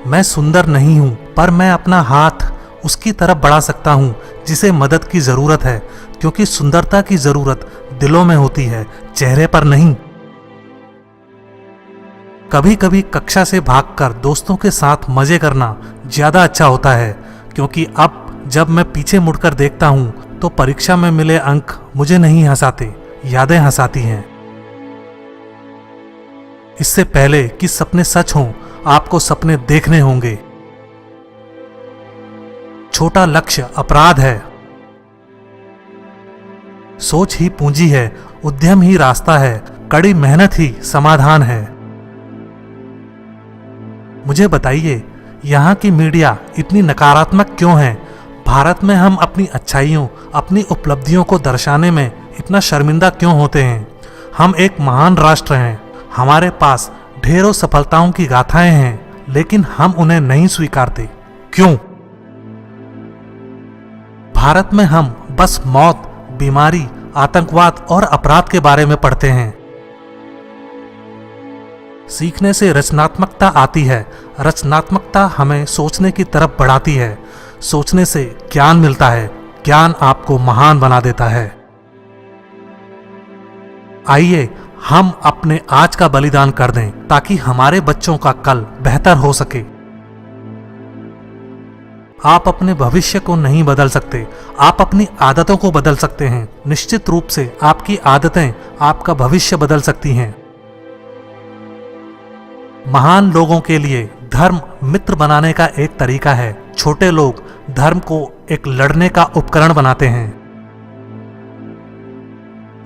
मैं सुंदर नहीं हूं, पर मैं अपना हाथ उसकी तरफ बढ़ा सकता हूं जिसे मदद की जरूरत है, क्योंकि सुंदरता की जरूरत दिलों में होती है, चेहरे पर नहीं। कभी कभी कक्षा से भागकर दोस्तों के साथ मजे करना ज्यादा अच्छा होता है, क्योंकि अब जब मैं पीछे मुड़कर देखता हूं तो परीक्षा में मिले अंक मुझे नहीं हंसाते, यादें हंसाती हैं। इससे पहले कि सपने सच हों, आपको सपने देखने होंगे। छोटा लक्ष्य अपराध है, सोच ही पूंजी है, उद्यम ही रास्ता है, कड़ी मेहनत ही समाधान है। मुझे बताइए, यहाँ की मीडिया इतनी नकारात्मक क्यों है? भारत में हम अपनी अच्छाइयों, अपनी उपलब्धियों को दर्शाने में इतना शर्मिंदा क्यों होते हैं? हम एक महान राष्ट्र हैं, हमारे पास ढेरों सफलताओं की गाथाएं हैं, लेकिन हम उन्हें नहीं स्वीकारते। क्यों? भारत में हम बस मौत, बीमारी, आतंकवाद और अपराध के बारे में पढ़ते हैं। सीखने से रचनात्मकता आती है, रचनात्मकता हमें सोचने की तरफ बढ़ाती है, सोचने से ज्ञान मिलता है, ज्ञान आपको महान बना देता है। आइए हम अपने आज का बलिदान कर दें ताकि हमारे बच्चों का कल बेहतर हो सके। आप अपने भविष्य को नहीं बदल सकते, आप अपनी आदतों को बदल सकते हैं। निश्चित रूप से आपकी आदतें आपका भविष्य बदल सकती हैं। महान लोगों के लिए धर्म मित्र बनाने का एक तरीका है। छोटे लोग धर्म को एक लड़ने का उपकरण बनाते हैं।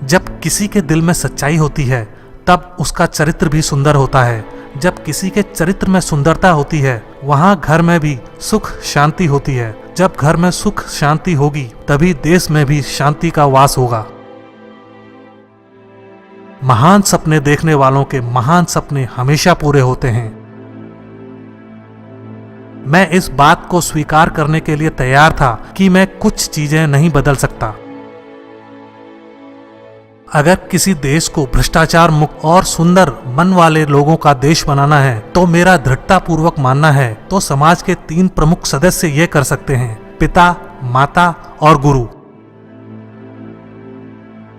जब किसी के दिल में सच्चाई होती है, तब उसका चरित्र भी सुंदर होता है। जब किसी के चरित्र में सुंदरता होती है, वहां घर में भी सुख शांति होती है। जब घर में सुख शांति होगी, तभी देश में भी शांति का वास होगा। महान सपने देखने वालों के महान सपने हमेशा पूरे होते हैं। मैं इस बात को स्वीकार करने के लिए तैयार था कि मैं कुछ चीजें नहीं बदल सकता। अगर किसी देश को भ्रष्टाचार मुक्त और सुंदर मन वाले लोगों का देश बनाना है, तो मेरा दृढ़तापूर्वक मानना है तो समाज के 3 प्रमुख सदस्य ये कर सकते हैं: पिता, माता और गुरु।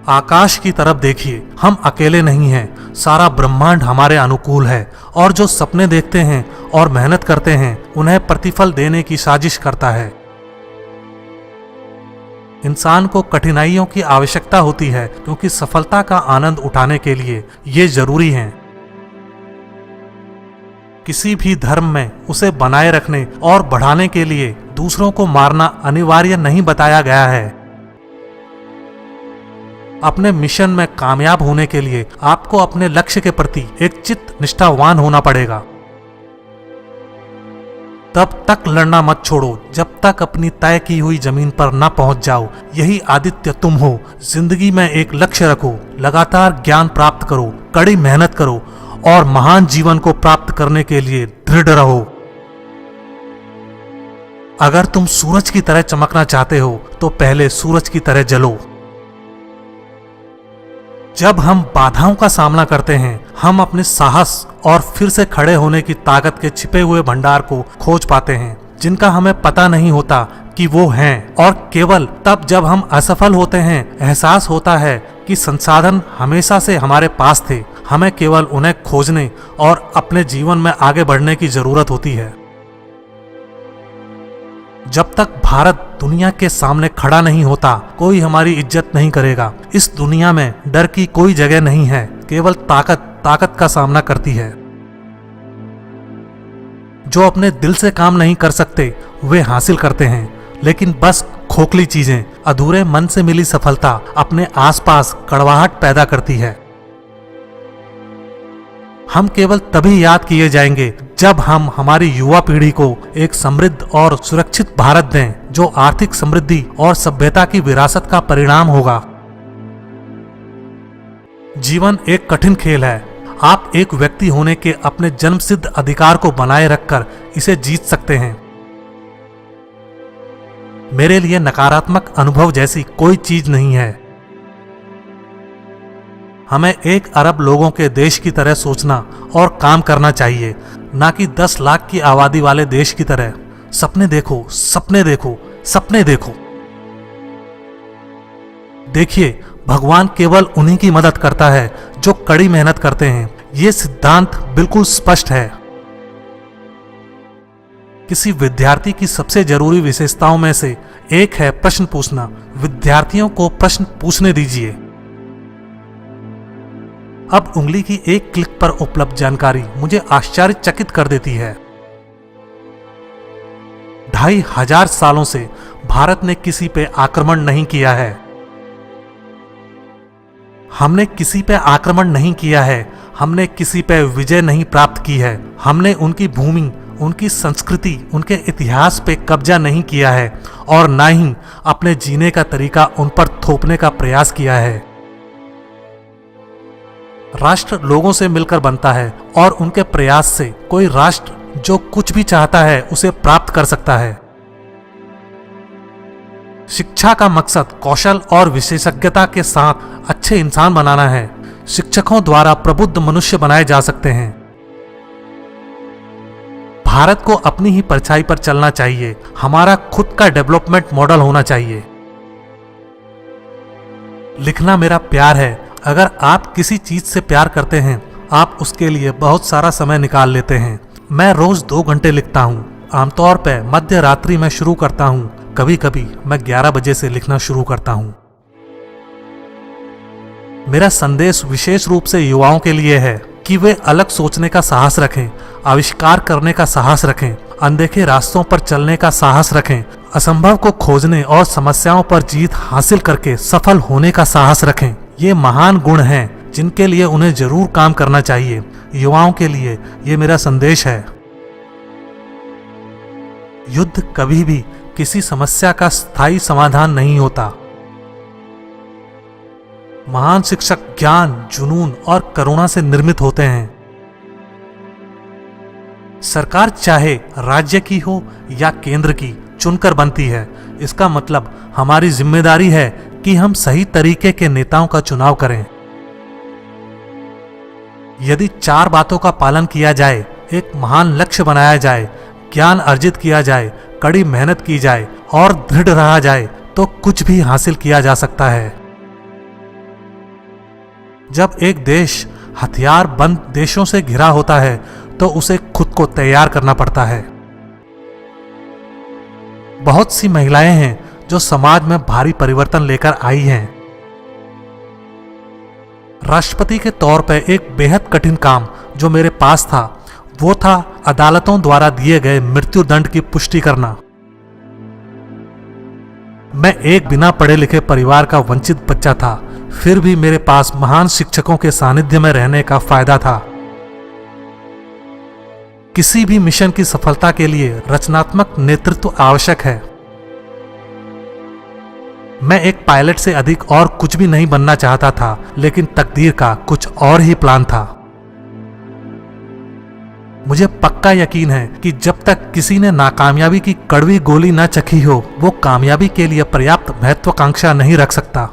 आकाश की तरफ देखिए, हम अकेले नहीं हैं, सारा ब्रह्मांड हमारे अनुकूल है, और जो सपने देखते हैं और मेहनत करते हैं, उन्हें प्रतिफल देने की साजिश करता है। इंसान को कठिनाइयों की आवश्यकता होती है, क्योंकि सफलता का आनंद उठाने के लिए ये जरूरी है। किसी भी धर्म में उसे बनाए रखने और बढ़ाने के लिए दूसरों को मारना अनिवार्य नहीं बताया गया है। अपने मिशन में कामयाब होने के लिए आपको अपने लक्ष्य के प्रति एक चित्त निष्ठावान होना पड़ेगा। तब तक लड़ना मत छोड़ो जब तक अपनी तय की हुई जमीन पर न पहुंच जाओ। यही आदित्य तुम हो। जिंदगी में एक लक्ष्य रखो, लगातार ज्ञान प्राप्त करो, कड़ी मेहनत करो और महान जीवन को प्राप्त करने के लिए दृढ़ रहो। अगर तुम सूरज की तरह चमकना चाहते हो तो पहले सूरज की तरह जलो। जब हम बाधाओं का सामना करते हैं, हम अपने साहस और फिर से खड़े होने की ताकत के छिपे हुए भंडार को खोज पाते हैं, जिनका हमें पता नहीं होता कि वो हैं। और केवल तब जब हम असफल होते हैं, एहसास होता है कि संसाधन हमेशा से हमारे पास थे, हमें केवल उन्हें खोजने और अपने जीवन में आगे बढ़ने की जरूरत होती है। जब तक भारत दुनिया के सामने खड़ा नहीं होता, कोई हमारी इज्जत नहीं करेगा। इस दुनिया में डर की कोई जगह नहीं है, केवल ताकत का सामना करती है। जो अपने दिल से काम नहीं कर सकते, वे हासिल करते हैं, लेकिन बस खोखली चीजें। अधूरे मन से मिली सफलता अपने आसपास कड़वाहट पैदा करती है। हम केवल तभी याद किए जाएंगे जब हम हमारी युवा पीढ़ी को एक समृद्ध और सुरक्षित भारत दें, जो आर्थिक समृद्धि और सभ्यता की विरासत का परिणाम होगा। जीवन एक कठिन खेल है। आप एक व्यक्ति होने के अपने जन्मसिद्ध अधिकार को बनाए रखकर इसे जीत सकते हैं। मेरे लिए नकारात्मक अनुभव जैसी कोई चीज नहीं है। हमें 1 अरब लोगों के देश की तरह सोचना और काम करना चाहिए, ना कि 10 लाख की आबादी वाले देश की तरह। सपने देखो, सपने देखो, सपने देखो। देखिए, भगवान केवल उन्हीं की मदद करता है जो कड़ी मेहनत करते हैं। ये सिद्धांत बिल्कुल स्पष्ट है। किसी विद्यार्थी की सबसे जरूरी विशेषताओं में से एक है प्रश्न पूछना। विद्यार्थियों को प्रश्न पूछने दीजिए। अब उंगली की एक क्लिक पर उपलब्ध जानकारी मुझे आश्चर्यचकित कर देती है। 2500 सालों से भारत ने किसी पे आक्रमण नहीं किया है। हमने किसी पे आक्रमण नहीं किया है। हमने किसी पे विजय नहीं प्राप्त की है। हमने उनकी भूमि, उनकी संस्कृति, उनके इतिहास पे कब्जा नहीं किया है और ना ही अपने जीने का तरीका उन पर थोपने का प्रयास किया है। राष्ट्र लोगों से मिलकर बनता है और उनके प्रयास से कोई राष्ट्र जो कुछ भी चाहता है उसे प्राप्त कर सकता है। शिक्षा का मकसद कौशल और विशेषज्ञता के साथ अच्छे इंसान बनाना है। शिक्षकों द्वारा प्रबुद्ध मनुष्य बनाए जा सकते हैं। भारत को अपनी ही परछाई पर चलना चाहिए। हमारा खुद का डेवलपमेंट मॉडल होना चाहिए। लिखना मेरा प्यार है। अगर आप किसी चीज से प्यार करते हैं, आप उसके लिए बहुत सारा समय निकाल लेते हैं। मैं रोज 2 घंटे लिखता हूँ। आमतौर पर मध्य रात्रि में शुरू करता हूँ। कभी कभी मैं 11 बजे से लिखना शुरू करता हूँ। मेरा संदेश विशेष रूप से युवाओं के लिए है कि वे अलग सोचने का साहस रखें, आविष्कार करने का साहस रखें, अनदेखे रास्तों पर चलने का साहस रखें, असंभव को खोजने और समस्याओं पर जीत हासिल करके सफल होने का साहस रखें। ये महान गुण हैं जिनके लिए उन्हें जरूर काम करना चाहिए। युवाओं के लिए ये मेरा संदेश है। युद्ध कभी भी किसी समस्या का स्थायी समाधान नहीं होता। महान शिक्षक ज्ञान, जुनून और करुणा से निर्मित होते हैं। सरकार चाहे राज्य की हो या केंद्र की, चुनकर बनती है। इसका मतलब हमारी जिम्मेदारी है कि हम सही तरीके के नेताओं का चुनाव करें। यदि 4 बातों का पालन किया जाए, एक महान लक्ष्य बनाया जाए, ज्ञान अर्जित किया जाए, कड़ी मेहनत की जाए और दृढ़ रहा जाए, तो कुछ भी हासिल किया जा सकता है। जब एक देश हथियार बंद देशों से घिरा होता है तो उसे खुद को तैयार करना पड़ता है। बहुत सी महिलाएं हैं जो समाज में भारी परिवर्तन लेकर आई हैं। राष्ट्रपति के तौर पर एक बेहद कठिन काम जो मेरे पास था वो था अदालतों द्वारा दिए गए मृत्यु दंड की पुष्टि करना। मैं एक बिना पढ़े लिखे परिवार का वंचित बच्चा था, फिर भी मेरे पास महान शिक्षकों के सानिध्य में रहने का फायदा था। किसी भी मिशन की सफलता के लिए रचनात्मक नेतृत्व आवश्यक है। मैं एक पायलट से अधिक और कुछ भी नहीं बनना चाहता था, लेकिन तकदीर का कुछ और ही प्लान था। मुझे पक्का यकीन है कि जब तक किसी ने नाकामयाबी की कड़वी गोली न चखी हो, वो कामयाबी के लिए पर्याप्त महत्वाकांक्षा नहीं रख सकता।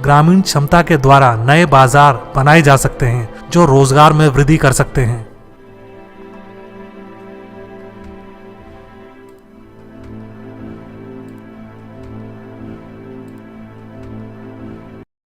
ग्रामीण क्षमता के द्वारा नए बाजार बनाए जा सकते हैं जो रोजगार में वृद्धि कर सकते हैं।